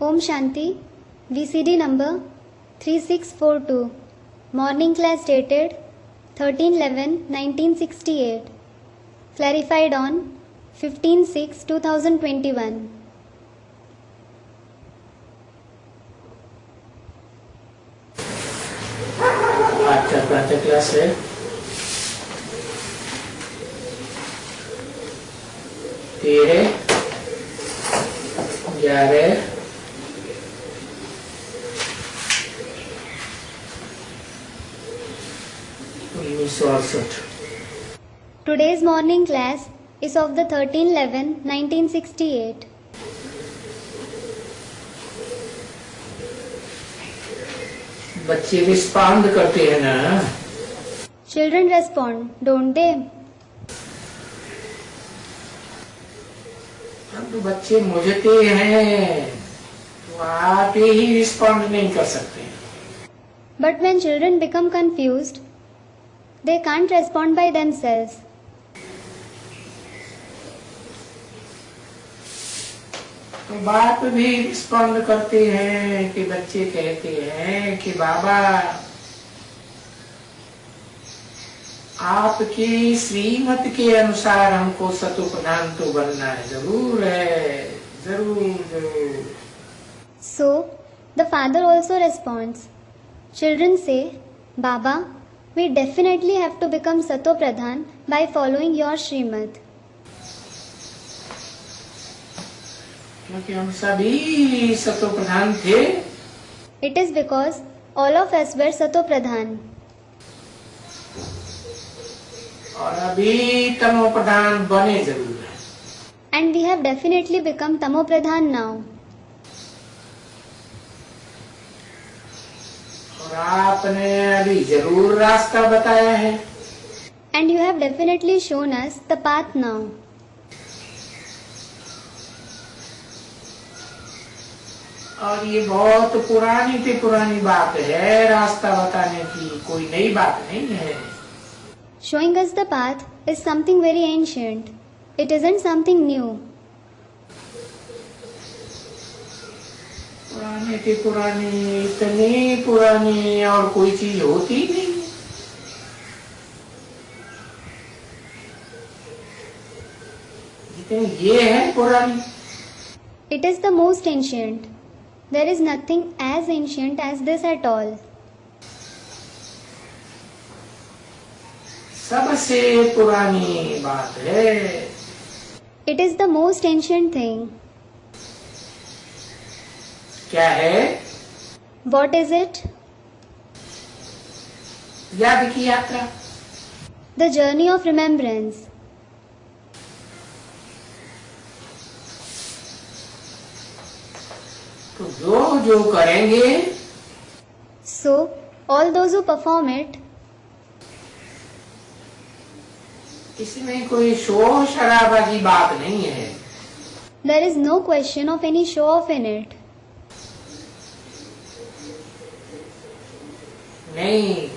Om Shanti, VCD number 3642. Morning class dated 13/11/1968. Clarified on 15/6/2021. आज का प्रातः क्लास है 13/11/1968. Today's morning class is of the 13/11/1968. बच्चे respond करते हैं ना? Children respond, don't they? तो बच्चे मुझते हैं तो आप ही रिस्पॉन्ड नहीं कर सकते. But when children become confused, they can't respond by themselves. तो बाप भी रिस्पॉन्ड करते हैं कि बच्चे कहते हैं कि बाबा आपकी श्रीमत के अनुसार हमको सतोप्रधान तो बनना है, जरूर है, जरूर जरूर. So, the father also responds. Children say, Baba, we definitely have to become Sato Pradhan by following your Srimad. क्योंकि हम सभी सतोप्रधान थे. It is because all of us were Sato Pradhan. और अभी तमो प्रधान बने जरूर है. And we have definitely become Tamo Pradhan now. और आपने अभी जरूर रास्ता बताया है. And you have definitely shown us the path now. और ये बहुत पुरानी बात है रास्ता बताने की, कोई नई बात नहीं है. Showing us the path is something very ancient. It isn't something new. पुरानी इतनी पुरानी और कोई चीज होती ही नहीं. जितनी ये है पुरानी. It is the most ancient. There is nothing as ancient as this at all. सबसे पुरानी बात है. It is the most ancient thing. क्या है? What is it? याद की यात्रा. The journey of remembrance. तो जो करेंगे, So, all those who perform it, इसमें कोई शोर शराबा की बात नहीं है. there is no question of any show off in it. नहीं.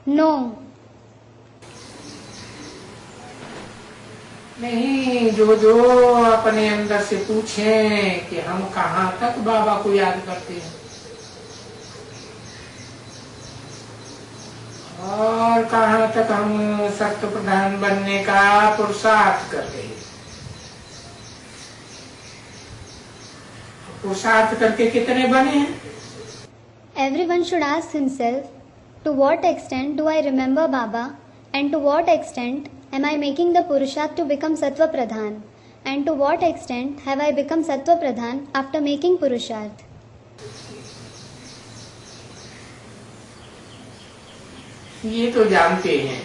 No. नहीं, जो अपने अंदर से पूछें कि हम कहाँ तक बाबा को याद करते हैं और कहाँ तक हम सत्य प्रधान बनने का पुरुषार्थ कर रहे हैं. पुरुषार्थ करके कितने बने हैं? Everyone should ask himself, to what extent do I remember Baba, and to what extent am I making the Purusharth to become Sattva Pradhan, and to what extent have I become Sattva Pradhan after making Purusharth? ये तो जानते हैं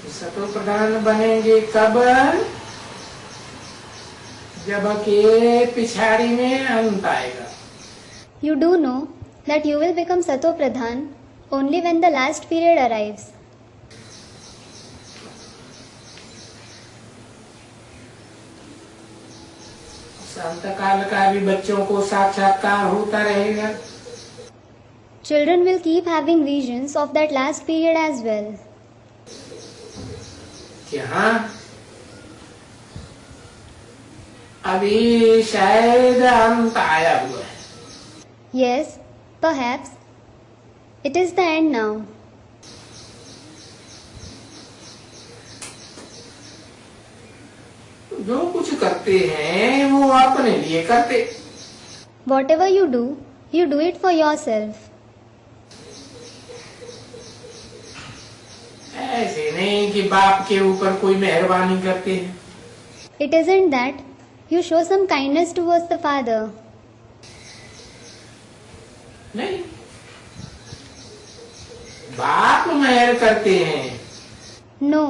कि सत्व प्रधान बनेंगे कब? जब के पिछाड़ी में अंत आएगा. You do know that you will become Sattva Pradhan only when the last period arrives. अंत काल का भी बच्चों को साक्षात्कार होता रहेगा. Children will keep having visions of that last period as well. कि हाँ अभी शायद अंत आया हुआ है। Yes, perhaps. It is the end now. जो कुछ करते हैं वो अपने लिए करते। Whatever you do it for yourself. ऐसे नहीं कि बाप के ऊपर कोई मेहरबानी करते हैं। It isn't that you show some kindness towards the father. नहीं, बाप मेहर करते हैं। No,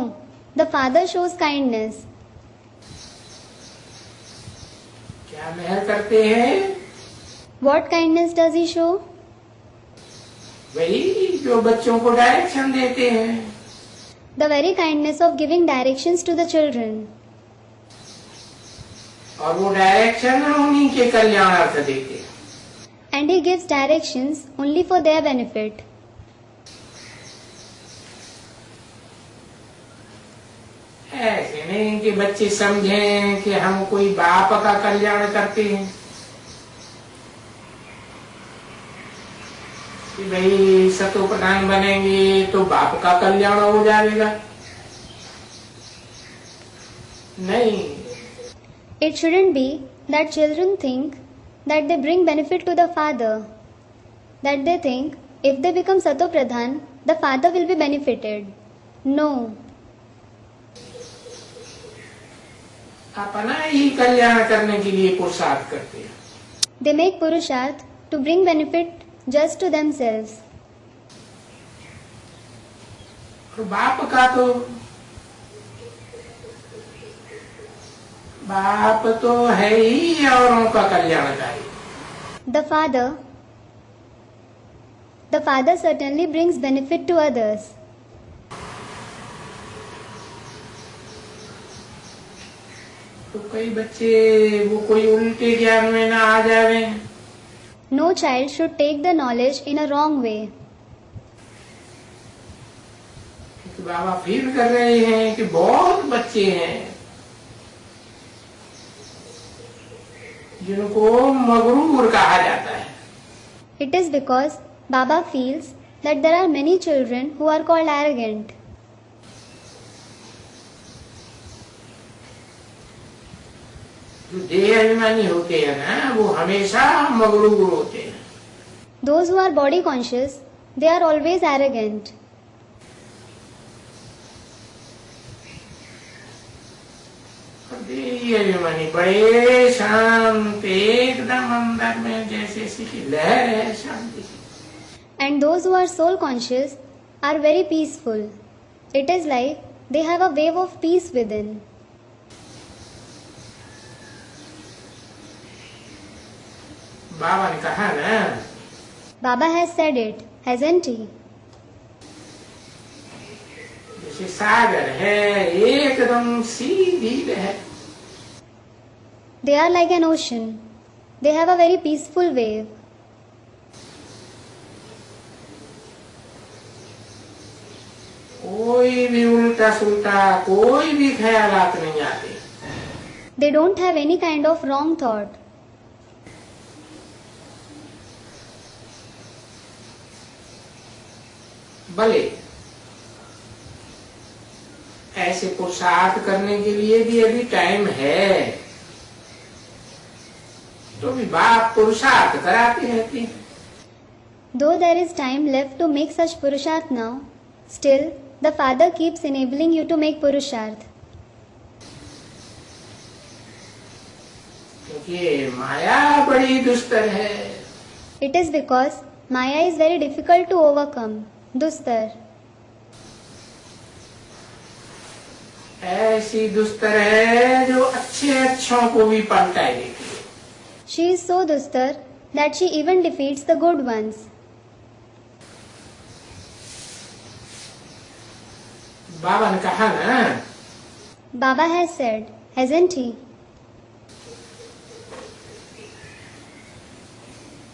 the father shows kindness. क्या मेहर करते हैं? What kindness does he show? वही जो बच्चों को डायरेक्शन देते हैं। The very kindness of giving directions to the children. और वो डायरेक्शन उन्हीं के कल्याणार्थ देते हैं। And he gives directions only for their benefit. ऐसे नहीं कि बच्चे समझें कि हम कोई बाप का कल्याण करते हैं, कि भाई सतो प्रधान बनेंगे तो बाप का कल्याण हो जाएगा। नहीं, It shouldn't be that children think that they bring benefit to the father. That they think if they become Sato Pradhan, the father will be benefited. No. अपना ही कल्याण करने के लिए पुरुषार्थ करते हैं। They make Purusharth to bring benefit just to themselves. और बाप तो है ही औरों का कल्याणकारी। The father certainly brings benefit to others. तो कई बच्चे वो कोई उल्टे ज्ञान में ना आ जावे। No child should take the knowledge in a wrong way. तो बाबा फील कर रहे हैं कि बहुत बच्चे हैं जिनको मगरूर कहा जाता है। It is because Baba feels that there are many children who are called arrogant. जो देह अभिमानी होते हैं ना वो हमेशा मगरूर होते हैं। Those who are body conscious, they are always arrogant. देह अभिमानी बड़े शांत, एकदम अंदर में जैसे सी लहर है शांति की। And those who are soul conscious are very peaceful. It is like they have a wave of peace within. बाबा ने कहा ना, Baba has said it, hasn't he? जैसे सागर है एकदम सीधी लहर। They are like an ocean. They have a very peaceful wave. कोई भी उल्टा सुल्टा कोई भी ख्यालात नहीं आते। They don't have any kind of wrong thought. भले ऐसे पुरुषार्थ करने के लिए भी अभी टाइम है तो भी बाप पुरुषार्थ कराते रहते हैं। Though there is time left to make such Purusharth now, still the Father keeps enabling you to make Purusharth. क्योंकि माया बड़ी दुस्तर है। It is because Maya is very difficult to overcome. Dustar. ऐसी दुस्तर है जो अच्छे अच्छों को भी पलटा देती है। She is so dustar that she even defeats the good ones. बाबा ने कहा ना, Baba has said, hasn't he?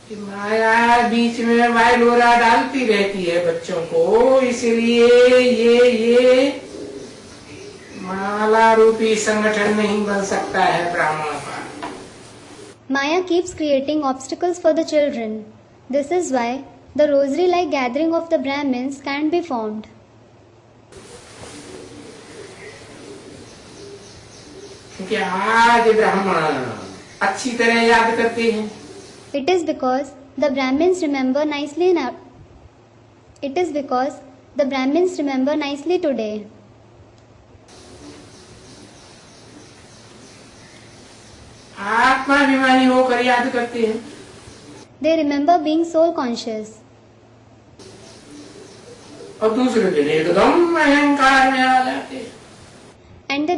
कि माया बीच में वायलोरा डालती रहती है बच्चों को, इसलिए ये माला रूपी संगठन नहीं बन सकता है ब्राह्मणों का। Maya keeps creating obstacles for the children. This is why the rosary-like gathering of the Brahmins can't be formed. क्योंकि आज ब्राह्मण अच्छी तरह याद करते हैं। It is because the Brahmins remember nicely today. आत्माभिमानी होकर याद करते हैं। They remember being soul conscious. और दूसरे दिन एकदम अहंकार में आ जाते हैं। And they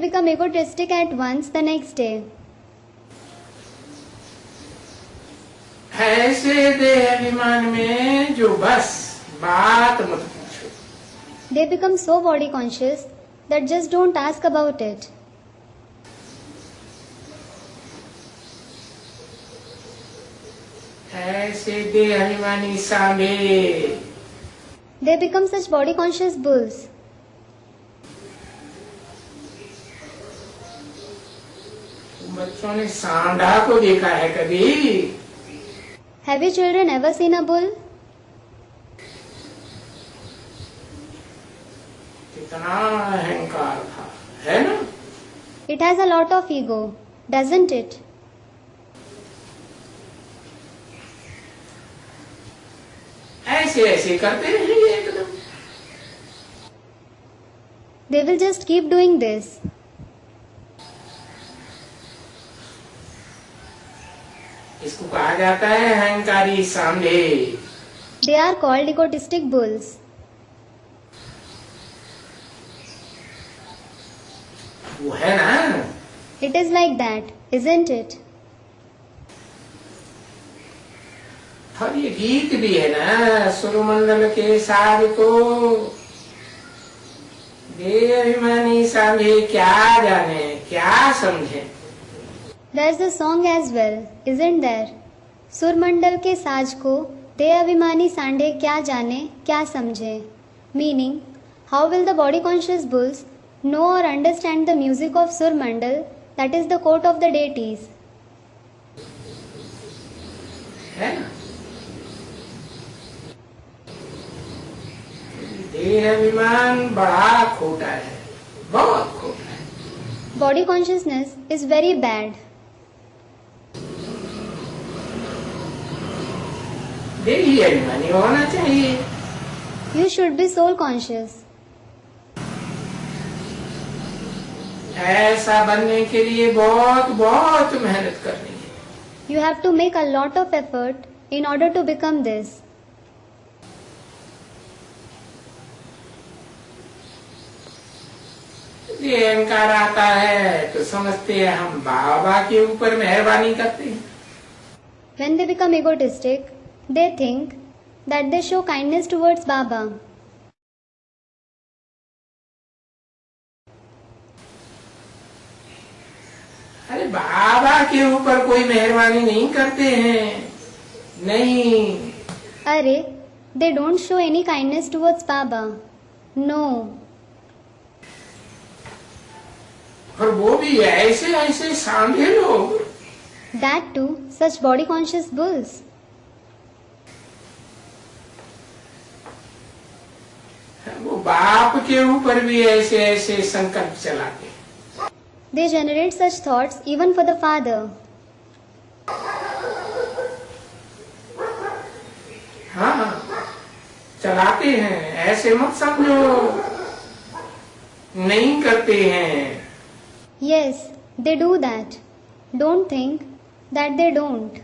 become egotistic at once the next day. ऐसे देह अभिमान में जो बस बात मत पूछो। They become so body conscious that just don't ask about it. ऐसे देह अभिमानी सांडे। They become such body conscious bulls. बच्चों ने सांडा को देखा है कभी? Have you children ever seen a bull? कितना अहंकार था, है ना? It has a lot of ego, doesn't it? ऐसे ऐसे करते रहेंगे एकदम। They will just keep doing this. इसको कहा जाता है अहंकारी सांडे। They are called egotistic bulls. वो है ना? It is like that, isn't it? और ये गीत भी है ना, सुरमंडल के सार को देह अभिमानी सांडे क्या जाने क्या समझे। There's a song as well, isn't there? सुरमंडल के साज को दे अभिमानी सांडे क्या जाने क्या समझे. Meaning, how will the body conscious bulls know or understand the music of Surmandal, that is the court of the deities? है ना? देह अभिमान बड़ा खोटा है, बहुत खोटा है. Body consciousness is very bad. देही अभिमानी होना चाहिए. You should be soul conscious. ऐसा बनने के लिए बहुत बहुत मेहनत करनी है. You have to make a lot of effort in order to become this. ये अहंकार आता है तो समझते हैं हम बाबा के ऊपर मेहरबानी करते हैं. When they become egotistic, they think that they show kindness towards Baba. अरे बाबा के ऊपर कोई मेहरबानी नहीं करते हैं. नहीं. Arey, they don't show any kindness towards Baba. No. और वो भी ऐसे ऐसे सांभे लोग. That too, such body conscious bulls. वो बाप के ऊपर भी ऐसे ऐसे संकल्प चलाते. They generate such thoughts even for the father. हाँ, चलाते हैं. ऐसे मत समझो नहीं करते हैं. Yes, they do that. Don't think that they don't.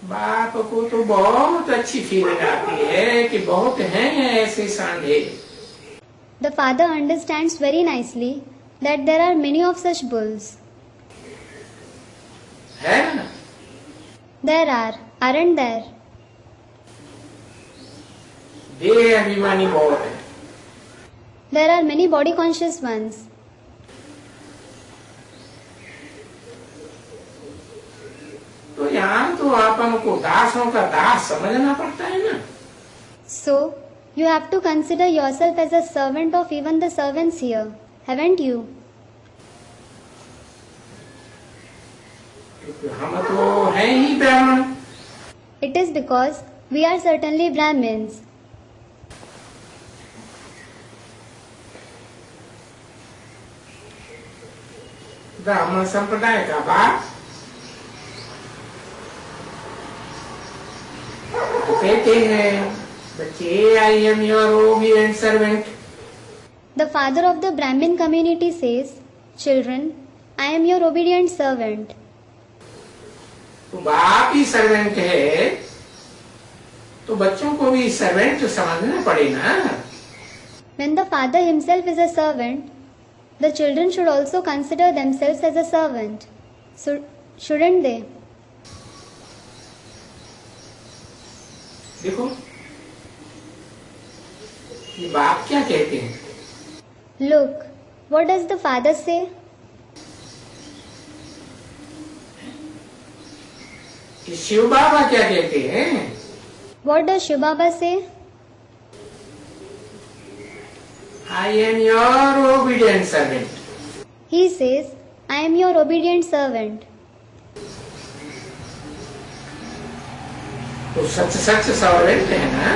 बाप को तो बहुत अच्छी फीलिंग आती है कि बहुत हैं ऐसे सांडे. The father understands very nicely that there are many of such bulls. है ना? There are, aren't there? देह अभिमानी बहुत है. There are many body conscious ones. तो यहाँ तो अपन को दासों का दास समझना पड़ता है ना. So, You have to consider yourself as a servant of even the servants here, haven't you? हम तो हैं ही ब्राह्मण। It is because we are certainly Brahmins. ब्राह्मण संप्रदाय का बाप तो कहते हैं बच्चे, I am your obedient servant. The father of the Brahmin community says, "Children, I am your obedient servant." तो बाप ही सर्वेंट है तो बच्चों को भी सर्वेंट समझना पड़ेगा। When the father himself is a servant, the children should also consider themselves as a servant. So, shouldn't they? देखो ये बाप क्या कहते हैं। Look, what does the father say? ये शिव बाबा क्या कहते हैं। What does Shiv Baba say? I am your obedient servant. He says, "I am your obedient servant." तो सच सच सर्वेंट है ना।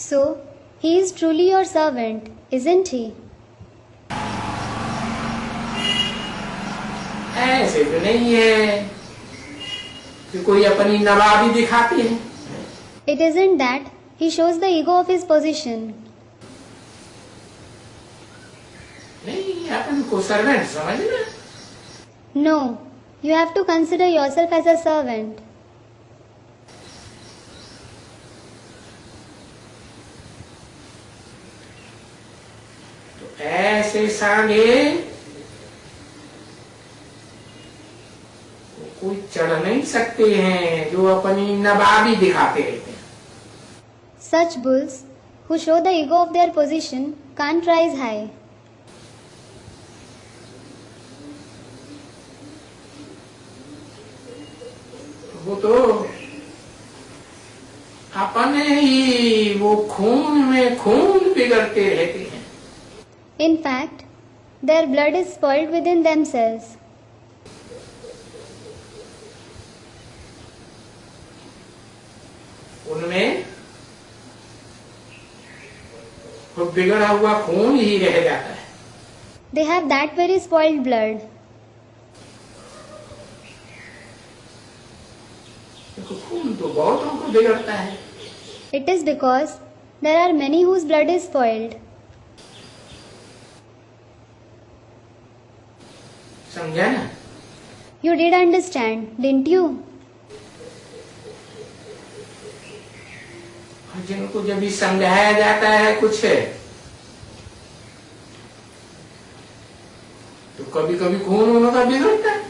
So, he is truly your servant, isn't he? ऐसे तो नहीं है कि कोई अपनी नवाबी दिखाती है। It isn't that he shows the ego of his position. नहीं, अपन को सर्वेंट समझना। No, you have to consider yourself as a servant. तो ऐसे सांगे कोई चढ़ नहीं सकते हैं जो अपनी नवाबी दिखाते रहते हैं। Such bulls who show the ego of their position can't rise high. वो तो अपने ही वो खून में खून बिगड़ते रहते हैं। In fact, their blood is spoiled within themselves. उनमें वो बिगड़ा हुआ खून ही रह जाता है। They have that very spoiled blood. तो खून तो बहुतों को बिगड़ता है। It is because there are many whose blood is spoiled. समझा ना। You did understand, didn't you? और जिनको जब भी समझाया जाता है कुछ तो कभी कभी खून उनका बिगड़ता है।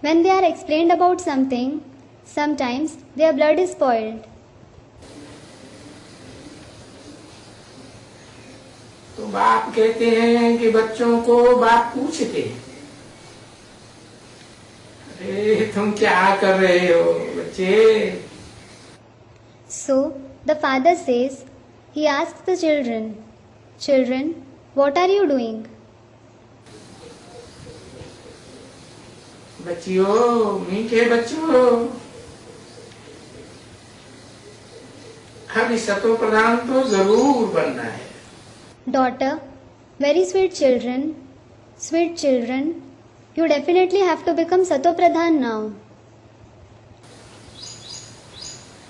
When they are explained about something, sometimes their blood is spoiled. तो बाप कहते हैं कि बच्चों को बाप पूछते हैं, अरे तुम क्या कर रहे हो बच्चे। So, the father says, he asks the children, "Children, what are you doing?" बच्चियों, मीठे बच्चों, हमें सतो प्रधान तो जरूर बनना है। Daughter, very sweet children, you definitely have to become Sato Pradhan now.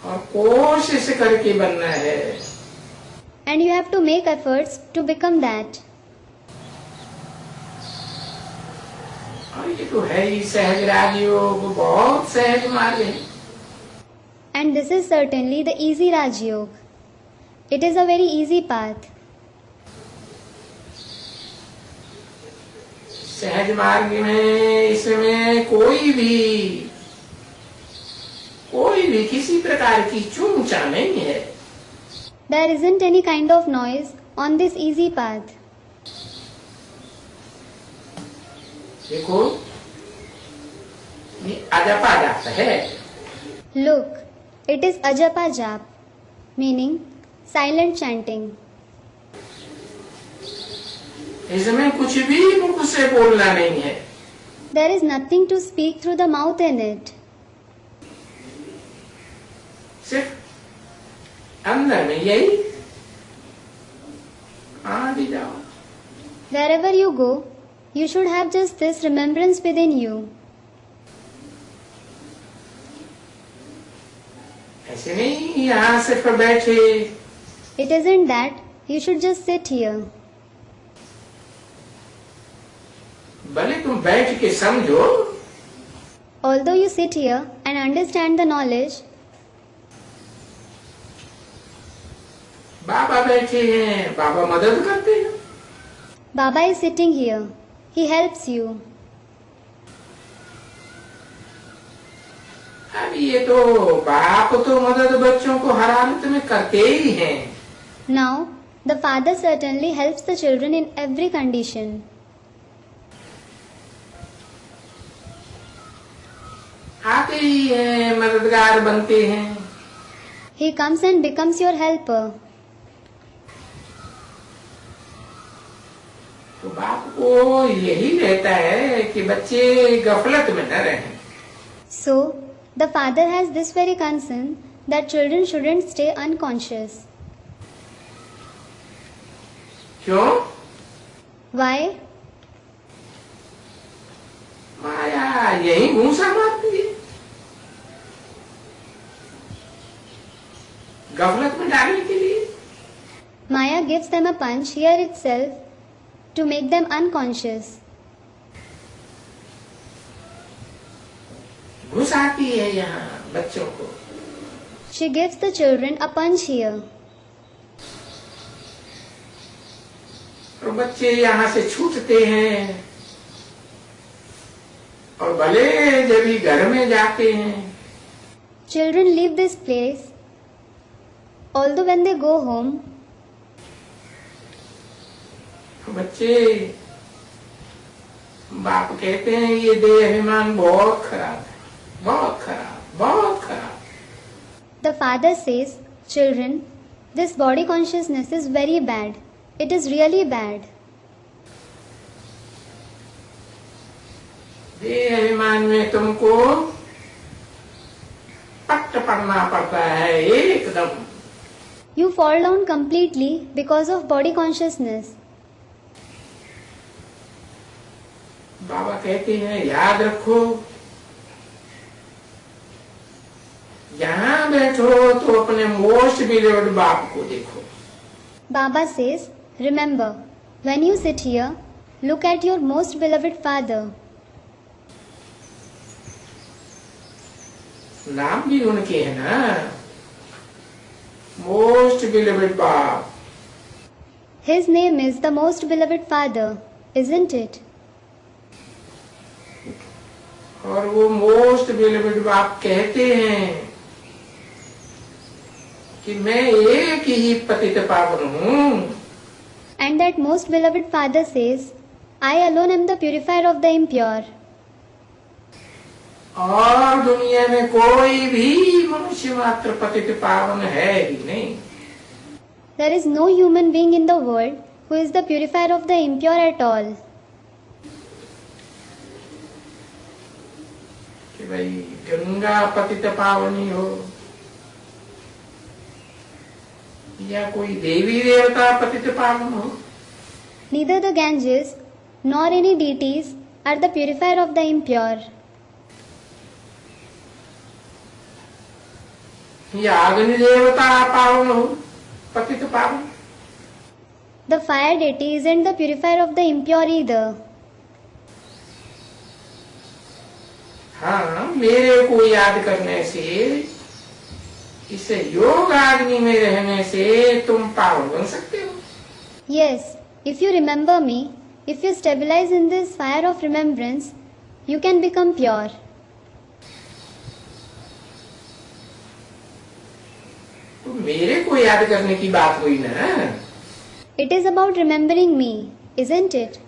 और कोशिश करके बनना है। And you have to make efforts to become that. और ये तो है ही सहज राजयोग, बहुत सहज मार्ग है। And this is certainly the easy Raj Yoga. It is a very easy path. सहज मार्ग में इसमें कोई भी किसी प्रकार की चूंचा नहीं है। There isn't any kind of noise on this easy path. देखो ये अजपा जाप है। Look, it is Ajapa Jap. meaning silent chanting. इसमें कुछ भी मुख से बोलना नहीं है. There is nothing to speak through the mouth in it. सिर्फ अंदर में यही आदि जाओ. Wherever you go, you should have just this remembrance within you. ऐसे नहीं यहाँ सिर्फ बैठे. It isn't that you should just sit here. भले तुम बैठ के समझो. Although you sit here and understand the knowledge, बाबा बैठे हैं, बाबा मदद करते हैं. Baba is sitting here. He helps you. अब ये तो बाप तो मदद बच्चों को हर हालत में करते ही हैं. Now, the Father certainly helps the children in every condition. आते ही हैं, मददगार बनते हैं. He comes and becomes your helper. तो बाप को यही रहता है कि बच्चे गफलत में न रहें. So, the Father has this very concern that children shouldn't stay unconscious. क्यों? Why? माया यही घूसा मारती है, गफलत में डालने के लिए. Maya gives them a punch here itself to make them unconscious. घुसाती है यहाँ बच्चों को. She gives the children a punch here. और बच्चे यहाँ से छूटते हैं. और भले जब भी घर में जाते हैं, Children leave this place. Although when they go home, बच्चे बाप कहते हैं ये देह अभिमान बहुत खराब है, बहुत खराब, बहुत खराब. the Father says, Children, this body consciousness is very bad. It is really bad. देह अभिमान में तुमको पट्ट पड़ना पड़ता है एकदम. You fall down completely because of body consciousness. बाबा कहते हैं याद रखो, यहाँ बैठो तो अपने मोस्ट बिलीव्ड बाप को देखो. Baba says, Remember, when you sit here, look at your most beloved Father. नाम भी उनके है ना, मोस्ट बिलीव्ड बाप. His name is the most beloved Father, isn't it? और वो मोस्ट बिलीव्ड बाप कहते हैं कि मैं एक ही पतित पावन हूँ. And that most beloved Father says, I alone am the purifier of the impure. और दुनिया में कोई भी मनुष्य मात्र पतित पावन है ही नहीं. There is no human being in the world who is the purifier of the impure at all. कि भाई गंगा पतित पावनी हो या कोई देवी देवता पतित पावन हो. Neither the Ganges nor any deities are the purifier of the impure. या अग्नि देवता पावन हो, पतित पावन. The fire deity isn't the purifier of the impure either. हाँ, मेरे को याद करने से, इस योग अग्नि में रहने से तुम पावन बन सकते हो. Yes, if you remember me, if you stabilize in this fire of remembrance, you can become pure. तो मेरे को याद करने की बात हुई ना. It is about remembering me, isn't it?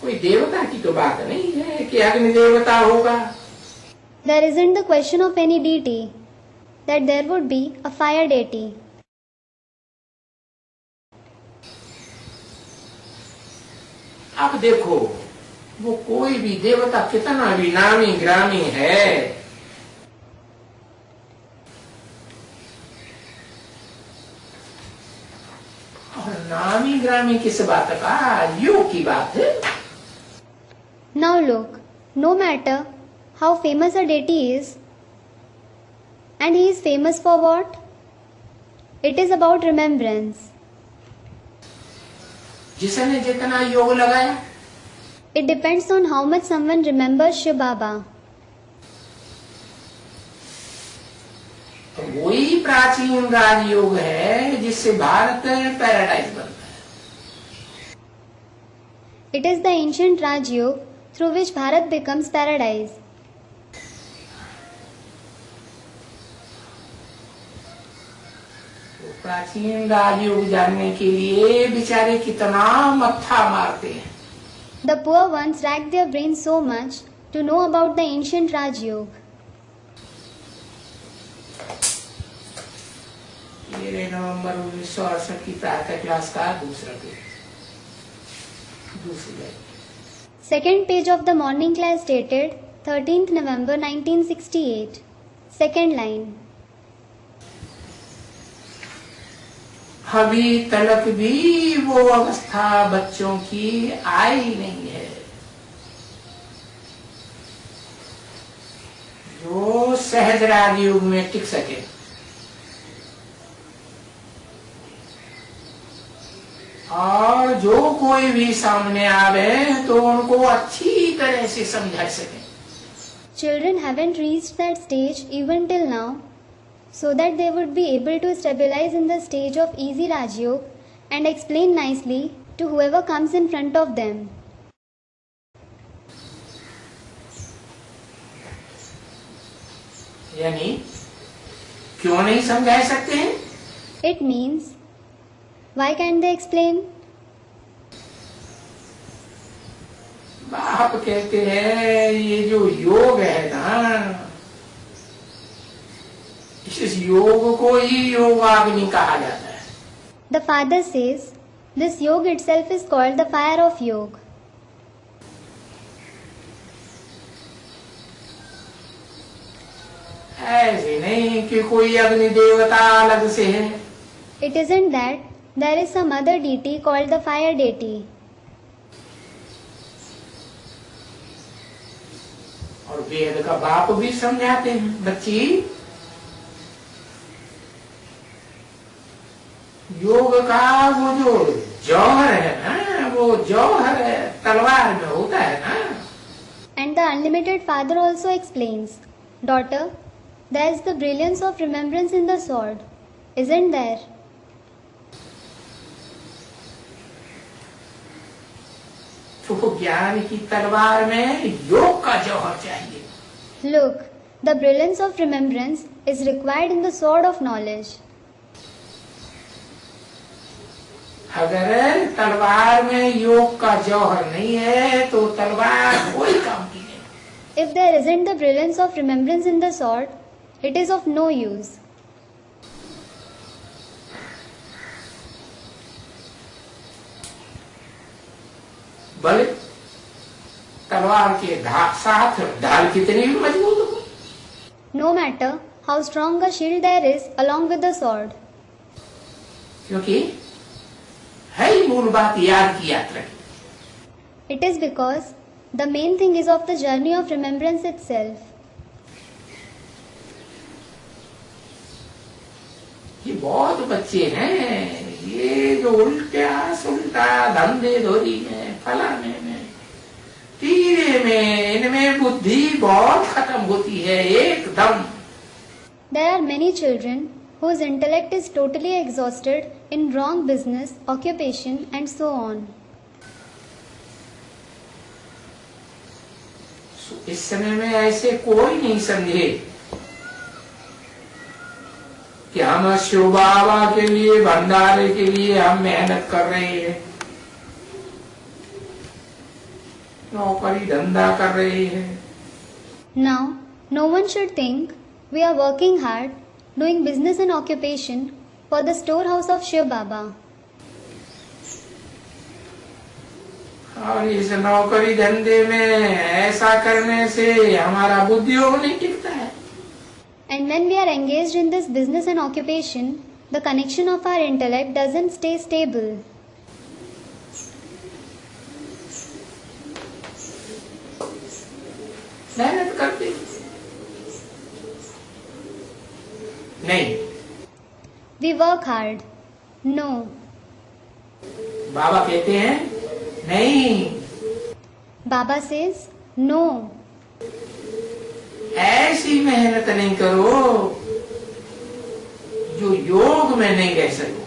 कोई देवता की तो बात नहीं है कि अग्नि देवता होगा. There isn't the question of any deity, that there would be a fire deity. अब देखो, वो कोई भी देवता कितना भी नामी ग्रामी है, और नामी ग्रामी किस बात का, योग की बात है। Now look, no matter how famous a deity is, and he is famous for what? It is about remembrance. जिसने जितना योग लगाया, It depends on how much someone remembers Shiv Baba. तो वही प्राचीन राजयोग है जिससे भारत पैराडाइज बनता है। It is the ancient Raj Yoga through which Bharat becomes paradise. तो प्राचीन राजयोग जानने के लिए बेचारे कितना मत्था मारते हैं। The poor ones rack their brains so much to know about the ancient Raj Yoga. 13 नवंबर 1968 की प्रातः क्लास का दूसरा पेज, दूसरी line. Second page of the morning class dated 13th November 1968. Second line. अभी तलक भी वो अवस्था बच्चों की आई नहीं है जो सहज राजयोग में टिक सके। और जो कोई भी सामने आवे तो उनको अच्छी तरह से समझा सके। Children haven't reached that stage even till now, so that they would be able to stabilize in the stage of easy Raj Yoga and explain nicely to whoever comes in front of them. यानी क्यों नहीं समझा सकते हैं? It means, why can't they explain? बाप कहते हैं ये जो योग है ना, इस योग को ही योगाग्नि कहा जाता है। The father says, this yoga itself is called the fire of yoga. ऐसे नहीं कि कोई अग्नि देवता अलग से है। It isn't that there is some other deity called the fire deity. और वेद का बाप भी समझाते हैं, बच्ची योग का वो जो जौहर है ना, वो जौहर तलवार में होता है ना। And the unlimited father also explains, daughter, there is the brilliance of remembrance in the sword, isn't there? तो ज्ञान की तलवार में योग का जौहर चाहिए। Look, the brilliance of remembrance is required in the sword of knowledge. अगर तलवार में योग का जौहर नहीं है तो तलवार कोई काम की नहीं। If there isn't the brilliance of remembrance in the sword, it is of no use. भले तलवार के साथ ढाल कितनी भी मजबूत हो, No matter how strong a shield there is along with the sword. क्योंकि है ही मूल बात याद की यात्रा की। It is because the main thing is of the journey of remembrance itself. ये बहुत बच्चे हैं, ये जो उल्टा सुल्टा धंधे धोरी में, फलाने में, तीरे में, इनमें बुद्धि बहुत खत्म होती है एकदम। There are many children whose intellect is totally exhausted in wrong business, occupation and so on. इस समय में ऐसे कोई नहीं समझे कि हम शिव बाबा के लिए, भंडारे के लिए हम मेहनत कर रहे हैं, नौकरी धंधा कर रहे हैं। Now, No one should think we are working hard, doing business and occupation for the storehouse of Shiv Baba. और इस नौकरी धंधे में ऐसा करने से हमारा बुद्धियोग नहीं टिकता है. And when we are engaged in this business and occupation, the connection of our intellect doesn't stay stable. मेहनत करते नहीं. We work hard. No. बाबा कहते हैं नहीं. Baba says, no. ऐसी मेहनत नहीं करो जो योग में नहीं रह सको.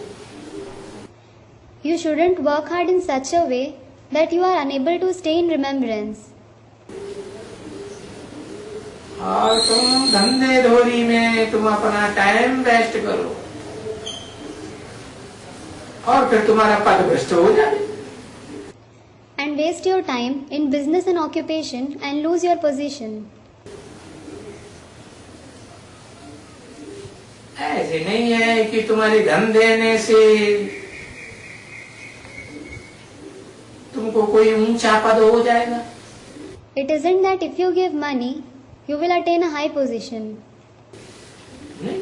You shouldn't work hard in such a way that you are unable to stay in remembrance. और तुम धंधे धोरी में तुम अपना टाइम वेस्ट करो और फिर तुम्हारा पद भ्रष्ट हो जाए. And waste your time in business and occupation and lose your position. ऐसे नहीं है कि तुम्हारे धन देने से तुमको कोई ऊंचा पद हो जाएगा. It isn't that if you give money, you will attain a high position. नहीं.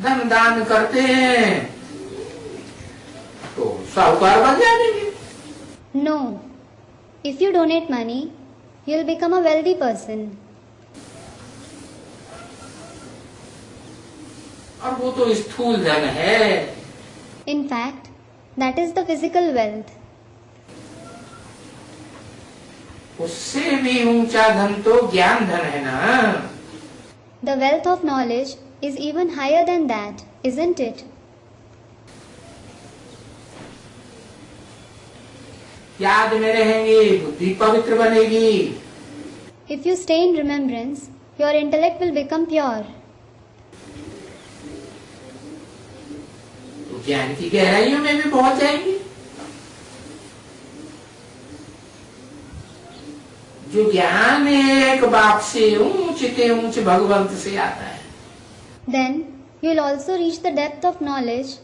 धन दान करते हैं तो साहूकार बन जाएंगे. No. If you donate money, you'll become a wealthy person. और वो तो स्थूल धन है. In fact, that is the physical wealth. उससे भी ऊंचा धन तो ज्ञान धन है ना. The wealth of knowledge is even higher than that, isn't it? याद में रहेंगे, बुद्धि पवित्र बनेगी. If you stay in remembrance, your intellect will become pure. तो ज्ञान की गहराइयों में भी पहुंच जाएंगे. जो ज्ञान एक बाप से ऊंच भगवंत से आता है. Then you will also reach the depth of knowledge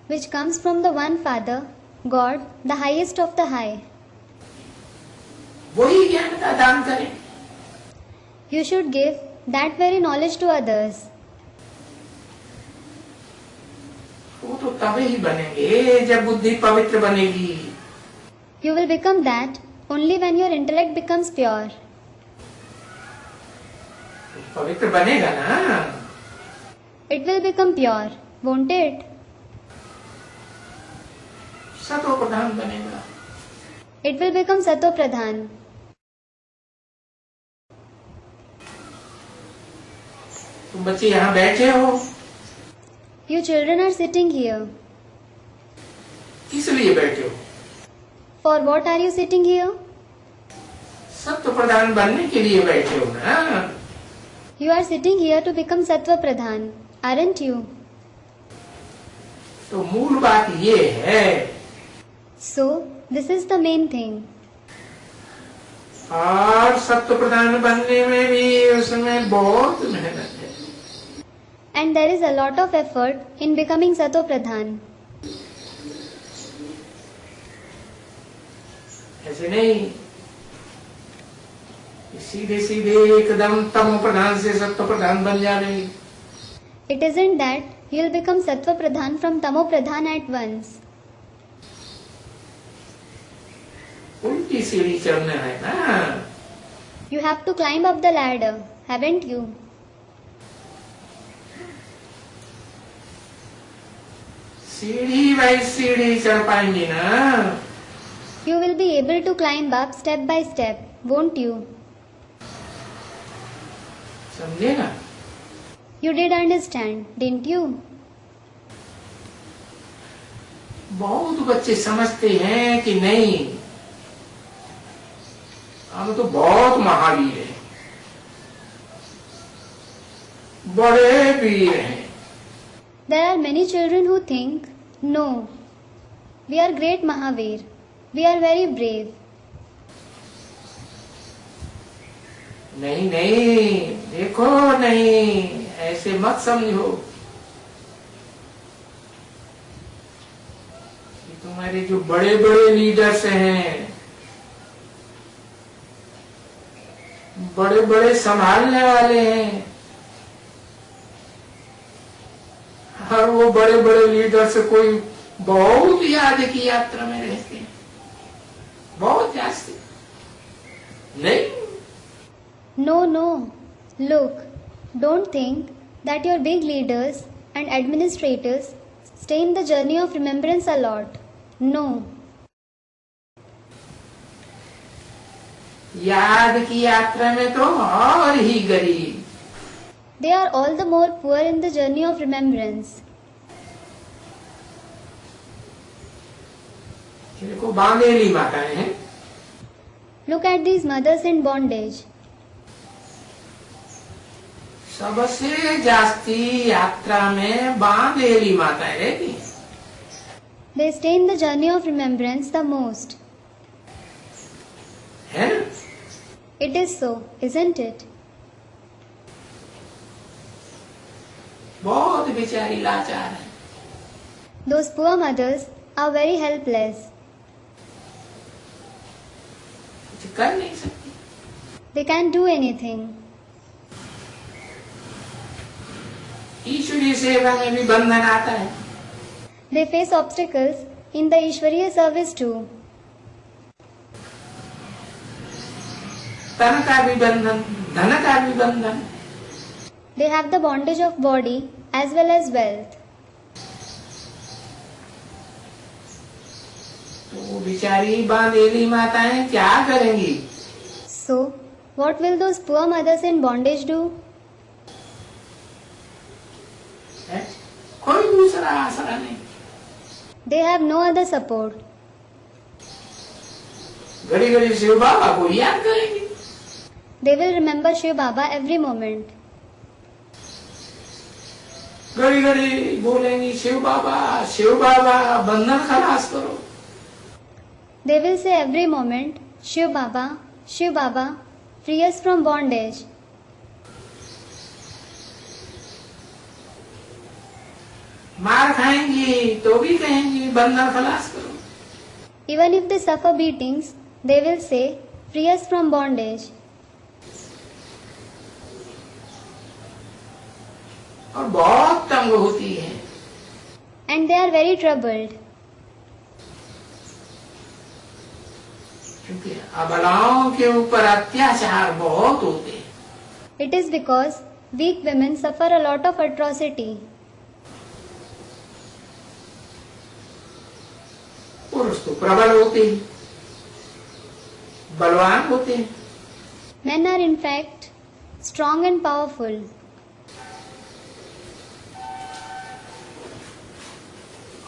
which comes from the one Father, God, the highest of the high. वही ज्ञान का दान करें. You should give that very knowledge to others. वो तो तभी ही बनेंगे जब बुद्धि पवित्र बनेगी. You will become that only when your intellect becomes pure. पवित्र बनेगा ना. It will become pure, won't it? सतो प्रधान बनेगा. It will become Sato Pradhan. तुम बच्चे यहाँ बैठे हो. You children are sitting here. किस लिए बैठे हो? For what are you sitting here? सत्व प्रधान बनने के लिए बैठे हो ना. You are sitting here to become Sattva Pradhan, aren't you? तो मूल बात ये है. So, this is the main thing. और सत्व प्रधान बनने में भी उसमें बहुत मेहनत है. And there is a lot of effort in becoming Sato Pradhan. ऐसे नहीं सीधे सीधे एकदम तमो प्रधान से सत्व प्रधान बन जाएंगे. It isn't that you'll become Sattva Pradhan from Tamo Pradhan at once. उल्टी सीढ़ी चढ़ना है ना. You have to climb up the ladder, haven't you? सीढ़ी बाई सीढ़ी चढ़ पाएंगे ना. You will be able to climb up step by step, won't you? समझे ना. You did understand, didn't you? बहुत बच्चे समझते हैं कि नहीं हम तो बहुत महावीर हैं, बड़े वीर हैं. There are many children who think, no, we are great Mahavir, we are very brave. नहीं नहीं, देखो नहीं, ऐसे मत समझो। ये तुम्हारे जो बड़े बड़े लीडर्स हैं, बड़े बड़े संभालने वाले हैं, और वो बड़े बड़े लीडर से कोई बहुत याद की यात्रा में रहते हैं, बहुत जास्ती नहीं। No, no. Look, don't think that your big leaders and administrators stay in the journey of remembrance a lot. No. याद की यात्रा में तो और ही गरीब। They are all the more poor in the journey of remembrance. देखो बांधेली माताएं हैं। Look at these mothers in bondage. सबसे जास्ती यात्रा में बांधेली माताएं रहती हैं। They stay in the journey of remembrance the most. है ना? It is so, isn't it? बहुत बेचारी लाचार है। Those poor mothers are very helpless. कुछ कर नहीं सकती। They can't do anything. ईश्वरीय सेवा में भी बंधन आता है। They face obstacles in the Ishwariya service too. तन का भी बंधन, धन का भी बंधन। They have the bondage of body as well as wealth. तो वो बेचारी बांधेली माताएं क्या करेंगी? So, what will those poor mothers in bondage do? है? कोई दूसरा आसरा नहीं। They have no other support. घड़ी घड़ी शिव बाबा को याद करेंगे। They will remember Shiv Baba every moment. घड़ी घड़ी बोलेंगी शिव बाबा बंधन खलास करो। They will say every moment, Shiv Baba, free us from bondage. मार खाएंगी तो भी कहेंगी बंधन खलास करो। Even if they suffer beatings, they will say, free us from bondage. और बहुत तंग होती है। And they are very troubled. क्योंकि अबलाओं के ऊपर अत्याचार बहुत होते हैं। It is because weak women suffer a lot of atrocity. पुरुष तो प्रबल होते हैं, बलवान होते हैं। Men are in fact strong and powerful.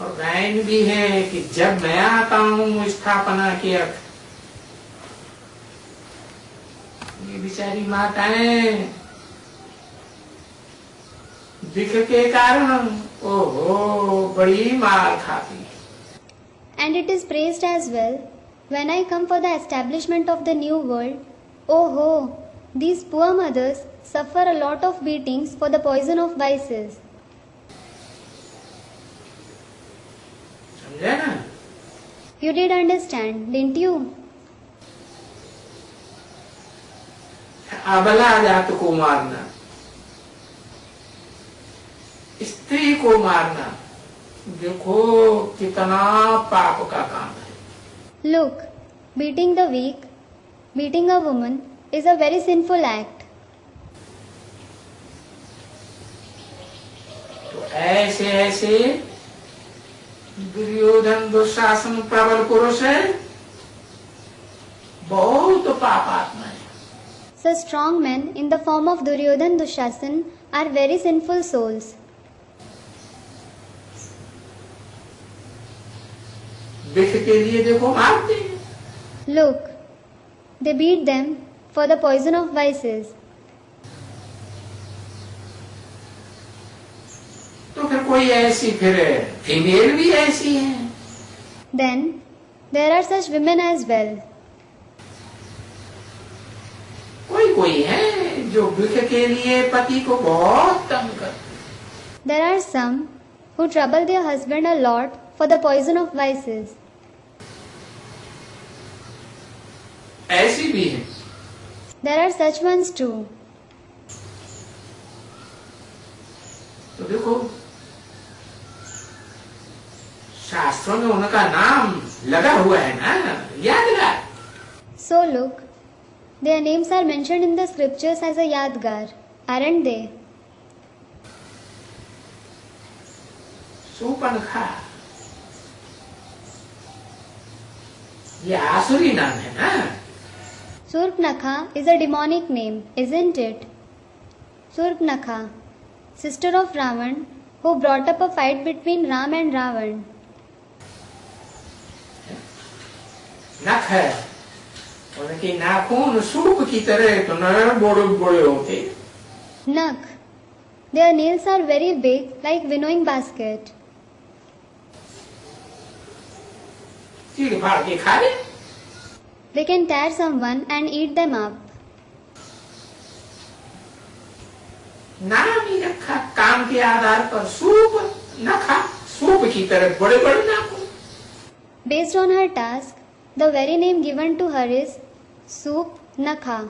और गायन भी है कि जब मैं आता हूँ स्थापना की अर्थ, ये बेचारी माताएं दिख के कारण ओहो बड़ी मार खाती। And it is praised as well, when I come for the establishment of the new world, oh ho, these poor mothers suffer a lot of beatings for the poison of vices. समझे ना? You did understand, didn't you? अबला जात को मारना, स्त्री को मारना, देखो कितना पाप का काम है। Look, beating the weak, beating a woman is a very sinful act. तो ऐसे ऐसे दुर्योधन दुशासन प्रबल पुरुष है, बहुत पापात्मा है। Such strong men in the form of Duryodhan Dushasan are very sinful souls. विष के लिए देखो मारते हैं। Look, they beat them for the poison of vices. तो फिर कोई ऐसी फिर फीमेल भी ऐसी है। Then there are such women as well. कोई कोई हैं जो विख के लिए पति को बहुत तंग करते। There are some who trouble their husband a lot for the poison of vices. ऐसी भी है। There are such ones too. तो देखो शास्त्रों में उनका नाम लगा हुआ है ना, यादगार। So look, their names are mentioned in the scriptures as a yadgar, aren't they? Shurpanakha, ये आसुरी नाम है ना। Surpnakha is a demonic name, isn't it? Surpnakha, sister of Ravan, who brought up a fight between Ram and Ravan. नख है, उनके नाखून soup की तरह तो न बड़े बड़े होते। Nak, their nails are very big like winnowing basket. चीड़ फाड़ के खा ले। They can tear someone and eat them up. नाम ही रखा काम के आधार पर, सूप नखा, सूप की तरह बड़े बड़े नाखून। Based on her task, the very name given to her is Sup Nakha.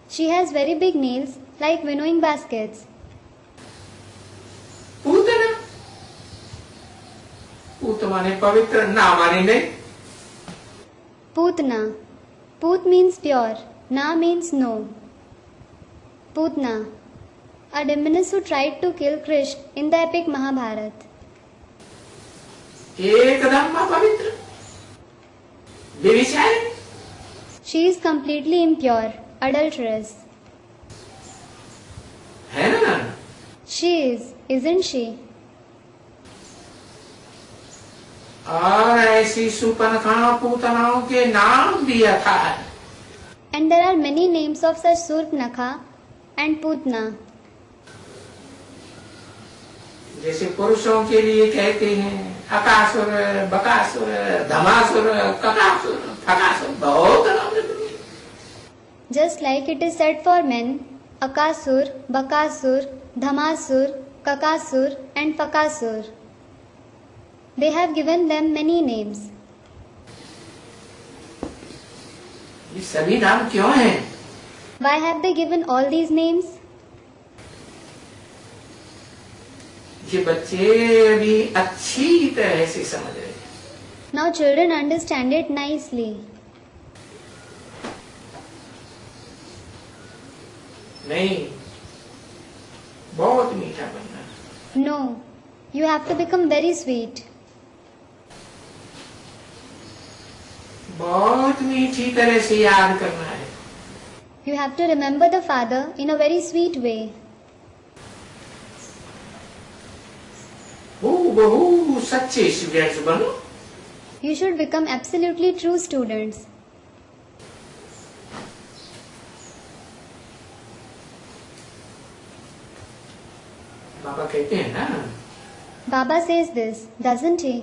She has very big nails like winnowing baskets. Putana, पूत माने पवित्र, ना माने नहीं। Putna. Put means pure. Na means no. Putna. A demoness who tried to kill Krishna in the epic Mahabharata. एकदम अपवित्र, व्यभिचारी। She is completely impure, adulterous. है ना? She is, isn't she? और ऐसी सुपनखाओं पूतनाओं के नाम भी अथाह है। And there are many names of such Surpnakha and Putna. जैसे पुरुषों के लिए कहते हैं अकासुर, बकासुर, धमासुर, ककासुर, फकासुर, बहुत नाम है। Just like it is said for men, Akasur, Bakasur, Dhamasur, Kakasur and Fakasur. They have given them many names. ये सभी नाम क्यों हैं? Why have they given all these names? ये बच्चे अभी अच्छी तरह से समझ रहे हैं। Now children understand it nicely. नहीं, बहुत मीठा बनना। No, you have to become very sweet. बहुत मीठी तरह से याद करना है। You have to remember the Father in a very sweet way. बहु सच्चे स्टूडेंट्स बनो। You should become absolutely true students. बाबा कहते हैं ना, Baba says this, doesn't he?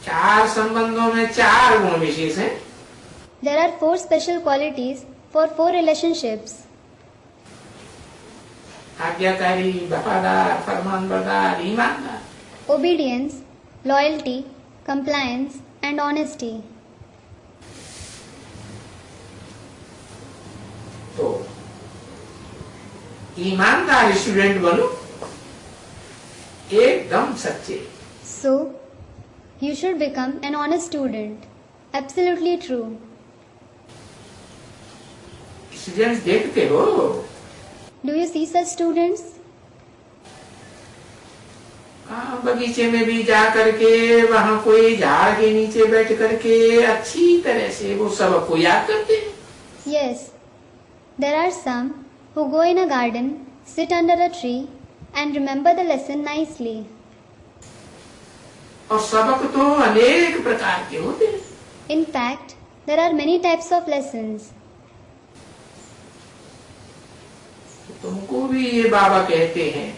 चार संबंधों में चार गुण विशेष हैं। There are 4 special qualities for 4 relationships. आज्ञाकारी, वफादार, फरमानबरदार, ईमानदार। Obedience, loyalty, compliance and honesty. तो ईमानदार स्टूडेंट बनो, एकदम सच्चे। So, you should become an honest student. Absolutely true. Students देखते हो? Do you see such students? हाँ, बगीचे में भी जा करके वहाँ कोई झाड़ के नीचे बैठ करके अच्छी तरह से वो सबक को याद करते हैं। Yes, there are some who go in a garden, sit under a tree and remember the lesson nicely. और सबक तो अनेक प्रकार के होते हैं। In fact, there are many types of lessons. तुमको भी ये बाबा कहते हैं,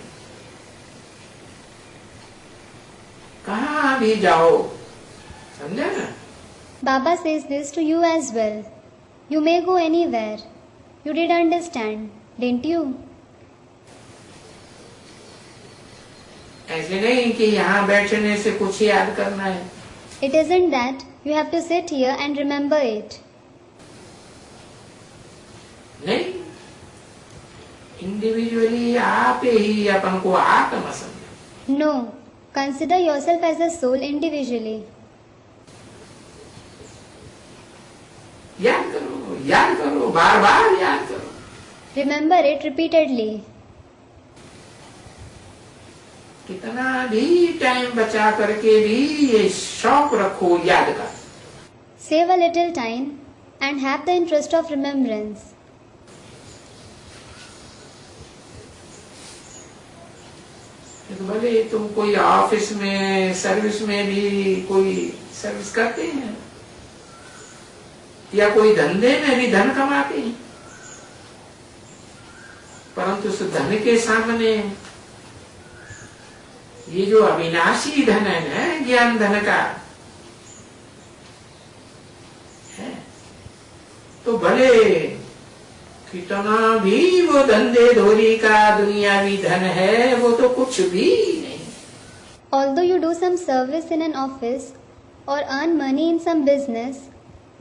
कहाँ भी जाओ, समझे ना, Baba says this to you as well. You may go anywhere. You did understand, didn't you? ऐसे नहीं कि यहाँ बैठने से कुछ याद करना है. It isn't that you have to sit here and remember it. नहीं, इंडिविजुअली आप ही अपन को आत्मा समझो. No, consider yourself as a soul individually. याद करो, बार बार याद करो. Remember it repeatedly. कितना भी टाइम बचा करके भी ये शौक रखो याद का. Save a little time and have the interest of remembrance. तो भले तुम कोई ऑफिस में सर्विस में भी कोई सर्विस करते हैं या कोई धंधे में भी धन कमाते हैं, परंतु उस धन के सामने ये जो अविनाशी धन है ना, ज्ञान धन का है, तो भले कितना भी वो धंधे धोरी का दुनियावी धन है, वो तो कुछ भी नहीं. Although you do some service in an office or earn money in some business,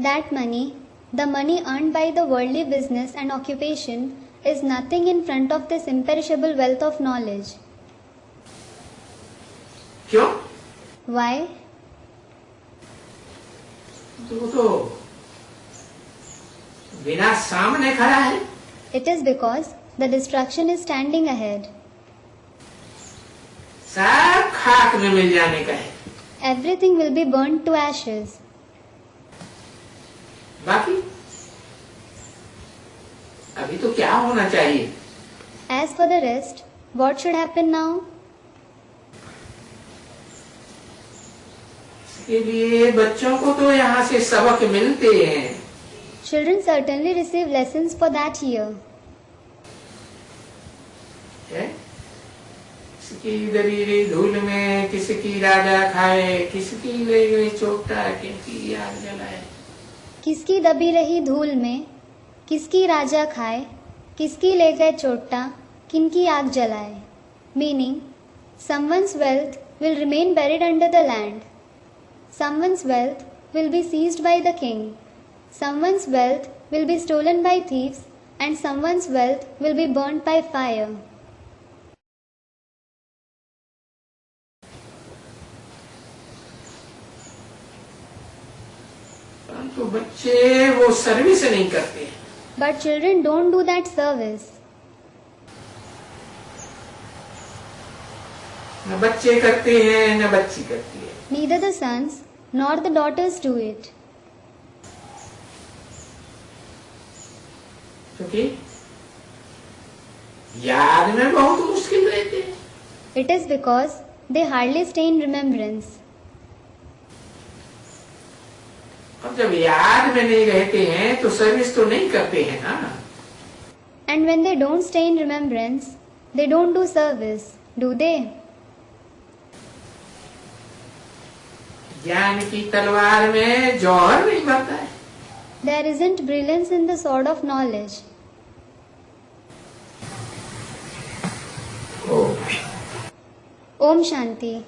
that money, the money earned by the worldly business and occupation, is nothing in front of this imperishable wealth of knowledge. क्यों? Why? तो बिना सामने खड़ा है. It is because the destruction is standing ahead. सब खाक में मिल जाने का है. Everything will be burnt to ashes. बाकी अभी तो क्या होना चाहिए? As for the rest, what should happen now? इसके लिए बच्चों को तो यहाँ से सबक मिलते हैं. Children certainly receive lessons for that here. किसकी दबी धूल में किसकी राजा खाए, किसकी ले गई चोटा, किसकी आग जलाए. किसकी दबी रही धूल में, किसकी राजा खाए, किसकी ले गए चोटा, किनकी आग जलाए. Meaning, someone's wealth will remain buried under the land. Someone's wealth will be seized by the king. Someone's wealth will be stolen by thieves, and someone's wealth will be burnt by fire. तो बच्चे वो service नहीं करते. But children don't do that service. न बच्चे करते हैं न बच्ची करती है. Neither the sons nor the daughters do it. क्योंकि याद में बहुत मुश्किल रहते हैं. It is because they hardly stay in remembrance. अब जब याद में नहीं रहते हैं तो सर्विस तो नहीं करते हैं ना. And when they don't stay in remembrance, they don't do service, do they? ज्ञान की तलवार में जौहर नहीं भरता है. There isn't brilliance in the sword of knowledge. Om Shanti.